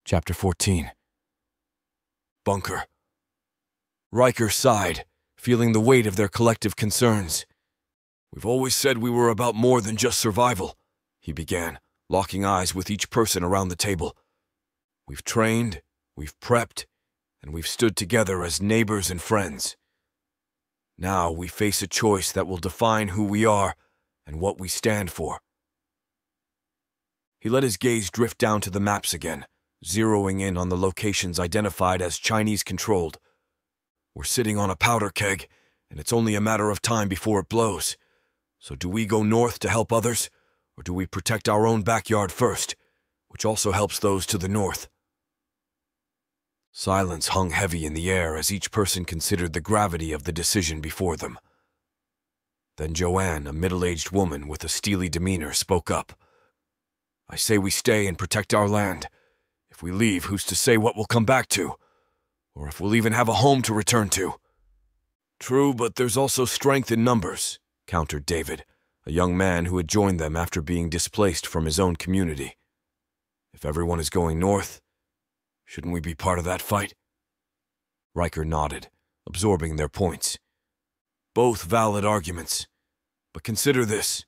Chapter 14. Bunker. Riker sighed, feeling the weight of their collective concerns. "We've always said we were about more than just survival," he began, locking eyes with each person around the table. "We've trained, we've prepped, and we've stood together as neighbors and friends. Now we face a choice that will define who we are and what we stand for." He let his gaze drift down to the maps again, zeroing in on the locations identified as Chinese-controlled. "We're sitting on a powder keg, and it's only a matter of time before it blows. So do we go north to help others, or do we protect our own backyard first, which also helps those to the north?" Silence hung heavy in the air as each person considered the gravity of the decision before them. Then Joanne, a middle-aged woman with a steely demeanor, spoke up. "I say we stay and protect our land. If we leave, who's to say what we'll come back to? Or if we'll even have a home to return to?" "True, but there's also strength in numbers," countered David, a young man who had joined them after being displaced from his own community. "If everyone is going north, shouldn't we be part of that fight?" Riker nodded, absorbing their points. Both valid arguments. But consider this.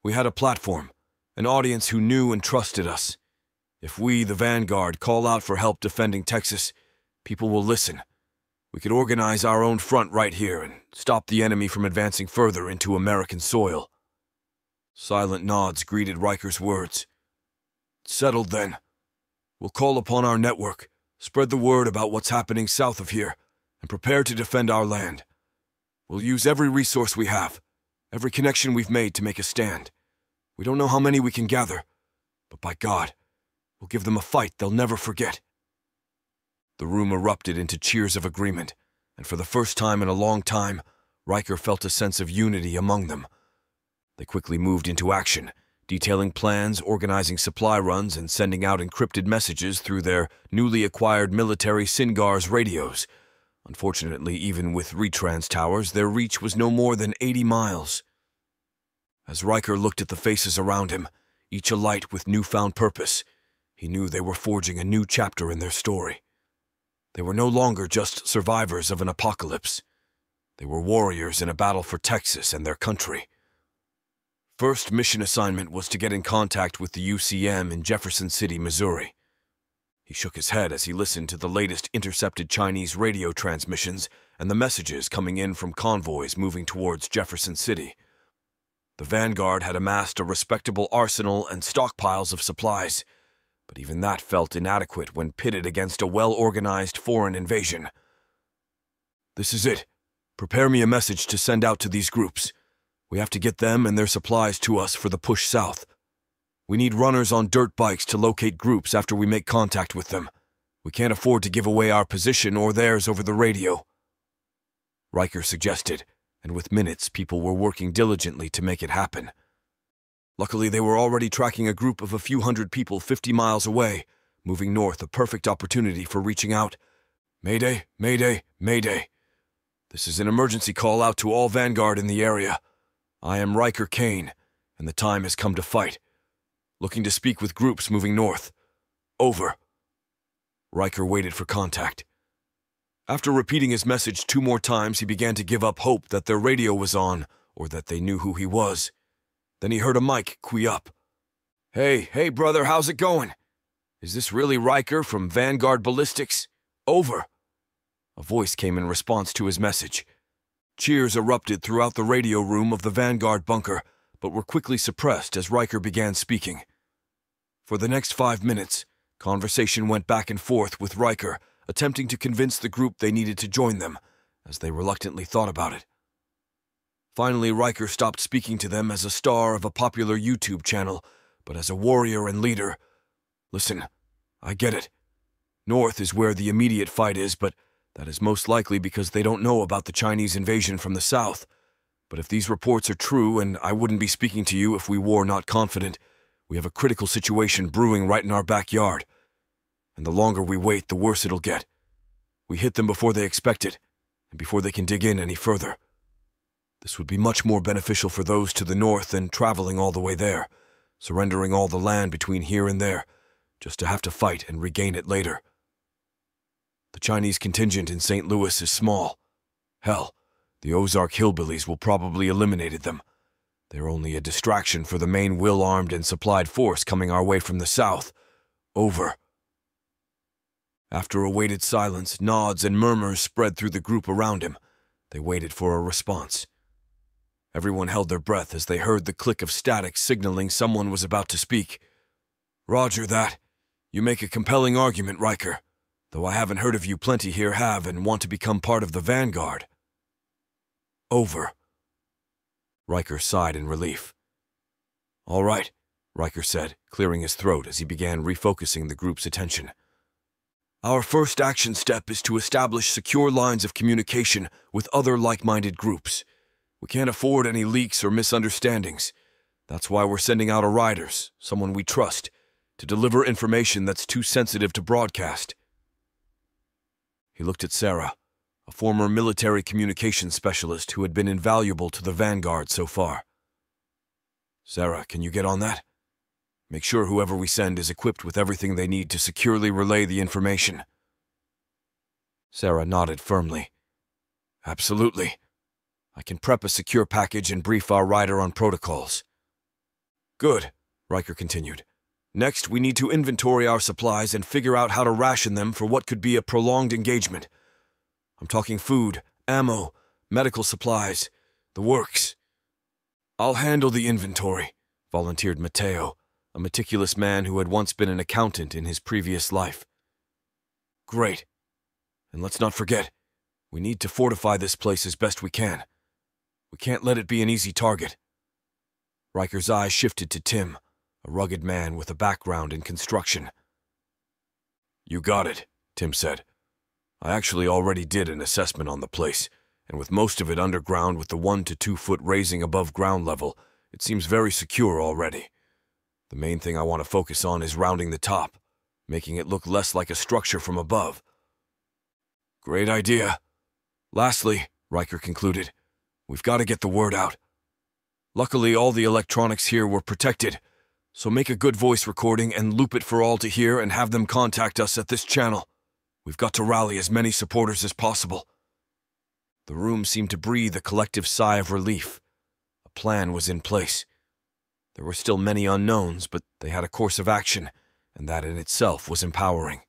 We had a platform, an audience who knew and trusted us. If we, the Vanguard, call out for help defending Texas, people will listen. We could organize our own front right here and stop the enemy from advancing further into American soil. Silent nods greeted Riker's words. "Settled then. We'll call upon our network, spread the word about what's happening south of here, and prepare to defend our land. We'll use every resource we have, every connection we've made to make a stand. We don't know how many we can gather, but by God, we'll give them a fight they'll never forget." The room erupted into cheers of agreement, and for the first time in a long time, Riker felt a sense of unity among them. They quickly moved into action, detailing plans, organizing supply runs, and sending out encrypted messages through their newly acquired military SINGARS radios. Unfortunately, even with retrans towers, their reach was no more than 80 miles. As Riker looked at the faces around him, each alight with newfound purpose, he knew they were forging a new chapter in their story. They were no longer just survivors of an apocalypse. They were warriors in a battle for Texas and their country. First mission assignment was to get in contact with the UCM in Jefferson City, Missouri. He shook his head as he listened to the latest intercepted Chinese radio transmissions and the messages coming in from convoys moving towards Jefferson City. The Vanguard had amassed a respectable arsenal and stockpiles of supplies, but even that felt inadequate when pitted against a well-organized foreign invasion. "This is it. Prepare me a message to send out to these groups. We have to get them and their supplies to us for the push south. We need runners on dirt bikes to locate groups after we make contact with them. We can't afford to give away our position or theirs over the radio," Riker suggested, and with minutes people were working diligently to make it happen. Luckily, they were already tracking a group of a few hundred people 50 miles away, moving north, a perfect opportunity for reaching out. "Mayday, mayday, mayday. This is an emergency call out to all Vanguard in the area. I am Riker Kane, and the time has come to fight. Looking to speak with groups moving north. Over." Riker waited for contact. After repeating his message 2 more times, he began to give up hope that their radio was on, or that they knew who he was. Then he heard a mic key up. Hey, brother, how's it going? Is this really Riker from Vanguard Ballistics? Over." A voice came in response to his message. Cheers erupted throughout the radio room of the Vanguard bunker, but were quickly suppressed as Riker began speaking. For the next 5 minutes, conversation went back and forth with Riker, attempting to convince the group they needed to join them, as they reluctantly thought about it. Finally, Riker stopped speaking to them as a star of a popular YouTube channel, but as a warrior and leader. "Listen, I get it. North is where the immediate fight is, but that is most likely because they don't know about the Chinese invasion from the south. But if these reports are true, and I wouldn't be speaking to you if we were not confident, we have a critical situation brewing right in our backyard. And the longer we wait, the worse it'll get. We hit them before they expect it, and before they can dig in any further. This would be much more beneficial for those to the north than traveling all the way there, surrendering all the land between here and there, just to have to fight and regain it later. The Chinese contingent in St. Louis is small. Hell, the Ozark hillbillies will probably eliminated them. They're only a distraction for the main well-armed and supplied force coming our way from the south. Over. After a weighted silence, nods and murmurs spread through the group around him. They waited for a response. Everyone held their breath as they heard the click of static signaling someone was about to speak. "Roger that. You make a compelling argument, Riker. Though I haven't heard of you plenty here have and want to become part of the Vanguard." Over. Riker sighed in relief. "All right," Riker said, clearing his throat as he began refocusing the group's attention. "Our first action step is to establish secure lines of communication with other like-minded groups. We can't afford any leaks or misunderstandings. That's why we're sending out a riders, someone we trust, to deliver information that's too sensitive to broadcast." He looked at Sarah, a former military communications specialist who had been invaluable to the Vanguard so far. "Sarah, can you get on that? Make sure whoever we send is equipped with everything they need to securely relay the information." Sarah nodded firmly. "Absolutely. I can prep a secure package and brief our rider on protocols." "Good," Riker continued. "Next, we need to inventory our supplies and figure out how to ration them for what could be a prolonged engagement. I'm talking food, ammo, medical supplies, the works." "I'll handle the inventory," volunteered Mateo, a meticulous man who had once been an accountant in his previous life. "Great. And let's not forget, we need to fortify this place as best we can. We can't let it be an easy target." Riker's eyes shifted to Tim, a rugged man with a background in construction. "You got it," Tim said. "I actually already did an assessment on the place, and with most of it underground with the 1 to 2 foot raising above ground level, it seems very secure already. The main thing I want to focus on is rounding the top, making it look less like a structure from above." "Great idea. Lastly," Riker concluded, "we've got to get the word out. Luckily, all the electronics here were protected, so make a good voice recording and loop it for all to hear and have them contact us at this channel. We've got to rally as many supporters as possible." The room seemed to breathe a collective sigh of relief. A plan was in place. There were still many unknowns, but they had a course of action, and that in itself was empowering.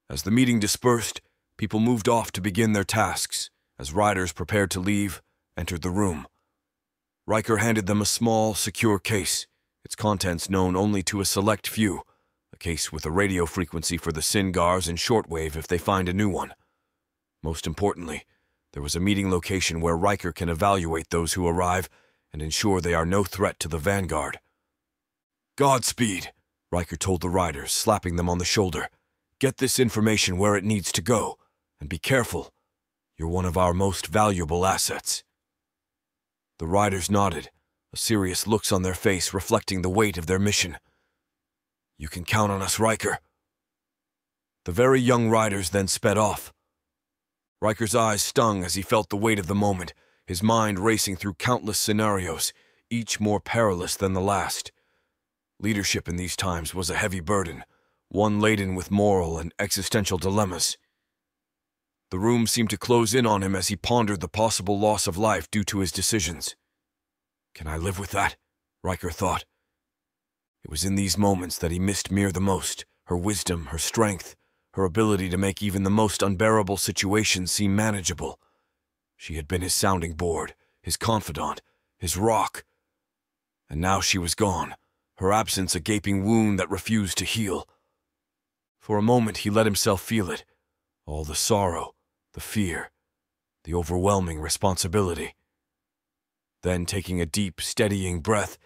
As the meeting dispersed, people moved off to begin their tasks, as riders prepared to leave, entered the room. Riker handed them a small, secure case, its contents known only to a select few, a case with a radio frequency for the SINGARs and shortwave if they find a new one. Most importantly, there was a meeting location where Riker can evaluate those who arrive and ensure they are no threat to the Vanguard. "Godspeed," Riker told the riders, slapping them on the shoulder. "Get this information where it needs to go, and be careful. You're one of our most valuable assets." The riders nodded, a serious looks on their face reflecting the weight of their mission. "You can count on us, Riker." The very young riders then sped off. Riker's eyes stung as he felt the weight of the moment, his mind racing through countless scenarios, each more perilous than the last. Leadership in these times was a heavy burden, one laden with moral and existential dilemmas. The room seemed to close in on him as he pondered the possible loss of life due to his decisions. "Can I live with that?" Riker thought. It was in these moments that he missed Mir the most, her wisdom, her strength, her ability to make even the most unbearable situations seem manageable. She had been his sounding board, his confidant, his rock. And now she was gone, her absence a gaping wound that refused to heal. For a moment he let himself feel it, all the sorrow, the fear, the overwhelming responsibility. Then, taking a deep, steadying breath,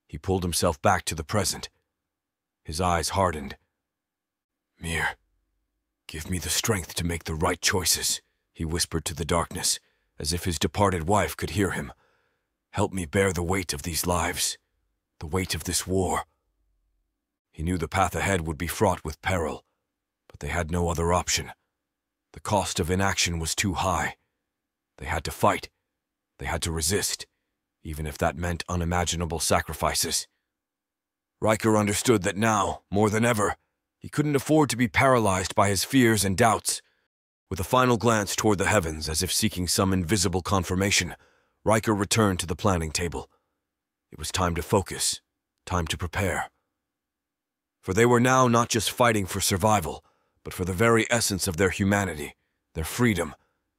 he pulled himself back to the present. His eyes hardened. "Mir, give me the strength to make the right choices," he whispered to the darkness, as if his departed wife could hear him. "Help me bear the weight of these lives, the weight of this war." He knew the path ahead would be fraught with peril, but they had no other option. The cost of inaction was too high. They had to fight. They had to resist, even if that meant unimaginable sacrifices. Riker understood that now, more than ever, he couldn't afford to be paralyzed by his fears and doubts. With a final glance toward the heavens as if seeking some invisible confirmation, Riker returned to the planning table. It was time to focus, time to prepare. For they were now not just fighting for survival, but for the very essence of their humanity, their freedom,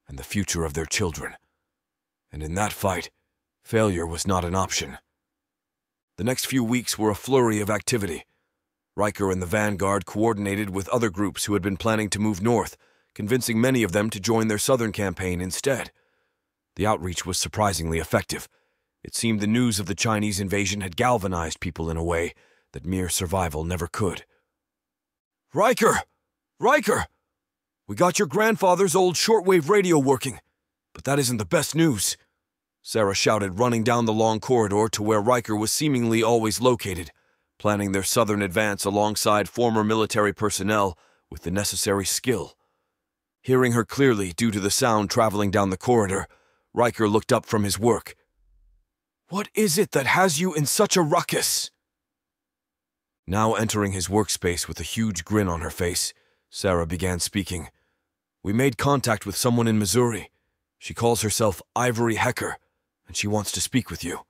and the future of their children. And in that fight, failure was not an option. The next few weeks were a flurry of activity. Riker and the Vanguard coordinated with other groups who had been planning to move north, convincing many of them to join their southern campaign instead. The outreach was surprisingly effective. It seemed the news of the Chinese invasion had galvanized people in a way that mere survival never could. "Riker! Riker! We got your grandfather's old shortwave radio working, but that isn't the best news," Sarah shouted, running down the long corridor to where Riker was seemingly always located, planning their southern advance alongside former military personnel with the necessary skill. Hearing her clearly due to the sound traveling down the corridor, Riker looked up from his work. "What is it that has you in such a ruckus?" Now entering his workspace with a huge grin on her face, Sarah began speaking. "We made contact with someone in Missouri. She calls herself Ivory Hecker, and she wants to speak with you."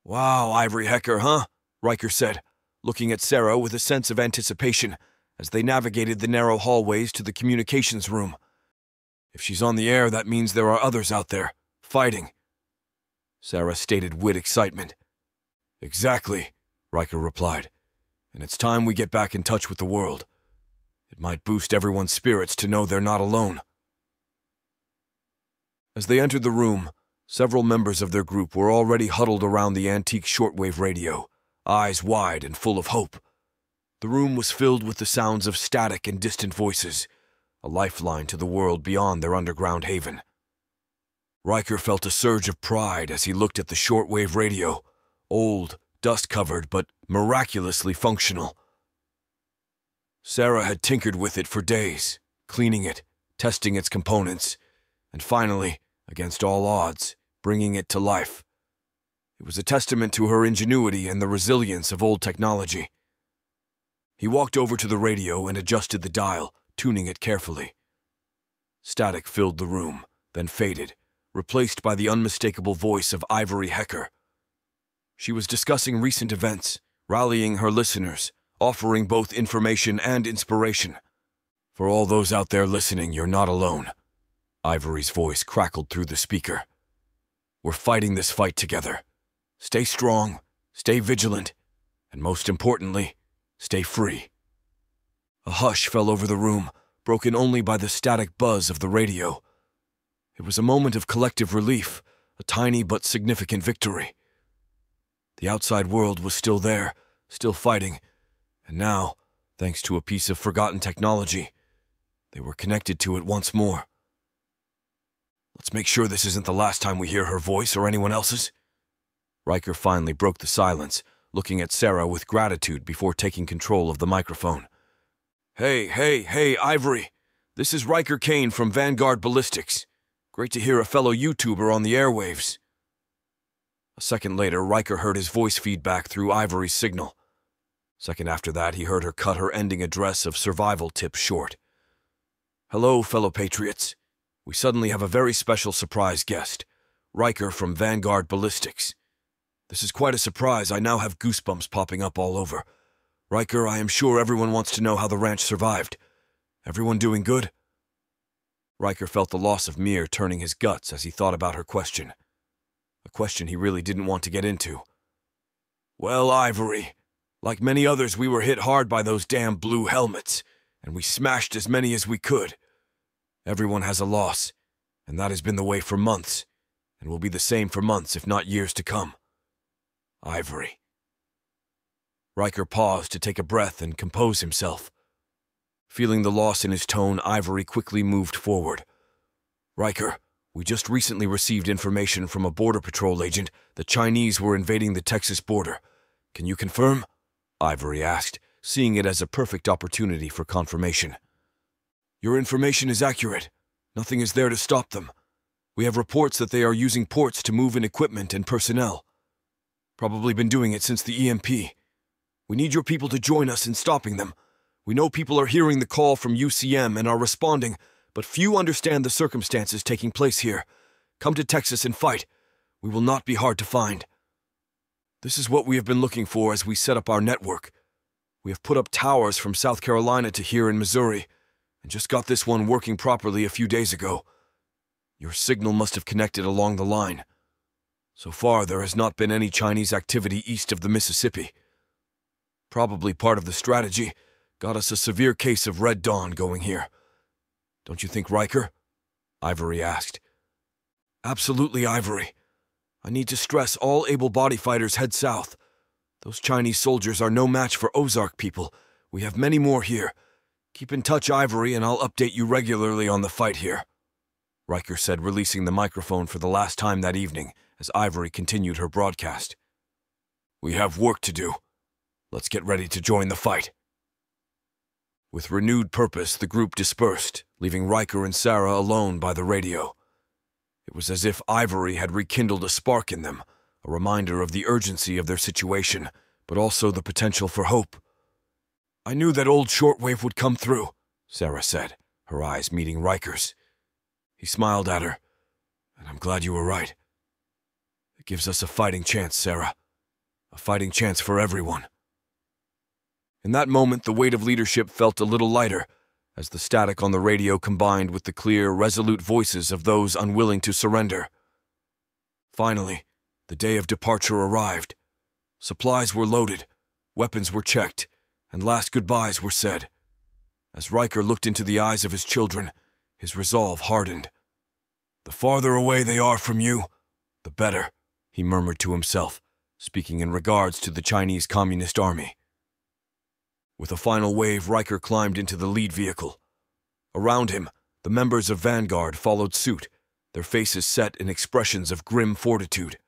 "Wow, Ivory Hecker, huh?" Riker said, looking at Sarah with a sense of anticipation as they navigated the narrow hallways to the communications room. "If she's on the air, that means there are others out there, fighting," Sarah stated with excitement. "Exactly," Riker replied, "and it's time we get back in touch with the world. It might boost everyone's spirits to know they're not alone." As they entered the room, several members of their group were already huddled around the antique shortwave radio, eyes wide and full of hope. The room was filled with the sounds of static and distant voices, a lifeline to the world beyond their underground haven. Riker felt a surge of pride as he looked at the shortwave radio, old, dust-covered, but miraculously functional. Sarah had tinkered with it for days, cleaning it, testing its components, and finally, against all odds, bringing it to life. It was a testament to her ingenuity and the resilience of old technology. He walked over to the radio and adjusted the dial, tuning it carefully. Static filled the room, then faded, replaced by the unmistakable voice of Ivory Hecker. She was discussing recent events, rallying her listeners, offering both information and inspiration. "For all those out there listening, you're not alone," Ivory's voice crackled through the speaker. "We're fighting this fight together. Stay strong, stay vigilant, and most importantly, stay free." A hush fell over the room, broken only by the static buzz of the radio. It was a moment of collective relief, a tiny but significant victory. The outside world was still there, still fighting, and now, thanks to a piece of forgotten technology, they were connected to it once more. "Let's make sure this isn't the last time we hear her voice or anyone else's." Riker finally broke the silence, looking at Sarah with gratitude before taking control of the microphone. Hey, Ivory. This is Riker Kane from Vanguard Ballistics. Great to hear a fellow YouTuber on the airwaves." A second later, Riker heard his voice feedback through Ivory's signal. Second after that, he heard her cut her ending address of survival tips short. "Hello, fellow patriots. We suddenly have a very special surprise guest, Riker from Vanguard Ballistics. This is quite a surprise. I now have goosebumps popping up all over. Riker, I am sure everyone wants to know how the ranch survived. Everyone doing good?" Riker felt the loss of Mir turning his guts as he thought about her question. A question he really didn't want to get into. "Well, Ivory, like many others, we were hit hard by those damn blue helmets, and we smashed as many as we could. Everyone has a loss, and that has been the way for months, and will be the same for months, if not years to come. Ivory." Riker paused to take a breath and compose himself. Feeling the loss in his tone, Ivory quickly moved forward. "Riker, we just recently received information from a Border Patrol agent that Chinese were invading the Texas border. Can you confirm?" Ivory asked, seeing it as a perfect opportunity for confirmation. "Your information is accurate. Nothing is there to stop them. We have reports that they are using ports to move in equipment and personnel. Probably been doing it since the EMP. We need your people to join us in stopping them. We know people are hearing the call from UCM and are responding, but few understand the circumstances taking place here. Come to Texas and fight. We will not be hard to find. This is what we have been looking for as we set up our network. We have put up towers from South Carolina to here in Missouri, and just got this one working properly a few days ago. Your signal must have connected along the line. So far, there has not been any Chinese activity east of the Mississippi. Probably part of the strategy got us a severe case of Red Dawn going here. Don't you think, Riker? Ivory asked. Absolutely, Ivory. I need to stress all able-bodied fighters head south. Those Chinese soldiers are no match for Ozark people. We have many more here. Keep in touch, Ivory, and I'll update you regularly on the fight here, Riker said, releasing the microphone for the last time that evening as Ivory continued her broadcast. We have work to do. Let's get ready to join the fight. With renewed purpose, the group dispersed, leaving Riker and Sarah alone by the radio. It was as if Ivory had rekindled a spark in them, a reminder of the urgency of their situation, but also the potential for hope. I knew that old shortwave would come through, Sarah said, her eyes meeting Riker's. He smiled at her, and I'm glad you were right. It gives us a fighting chance, Sarah. A fighting chance for everyone. In that moment, the weight of leadership felt a little lighter, as the static on the radio combined with the clear, resolute voices of those unwilling to surrender. Finally, the day of departure arrived. Supplies were loaded, weapons were checked, and last goodbyes were said. As Riker looked into the eyes of his children, his resolve hardened. The farther away they are from you, the better, he murmured to himself, speaking in regards to the Chinese Communist Army. With a final wave, Riker climbed into the lead vehicle. Around him, the members of Vanguard followed suit, their faces set in expressions of grim fortitude.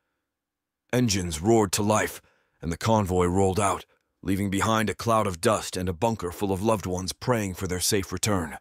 Engines roared to life, and the convoy rolled out, leaving behind a cloud of dust and a bunker full of loved ones praying for their safe return.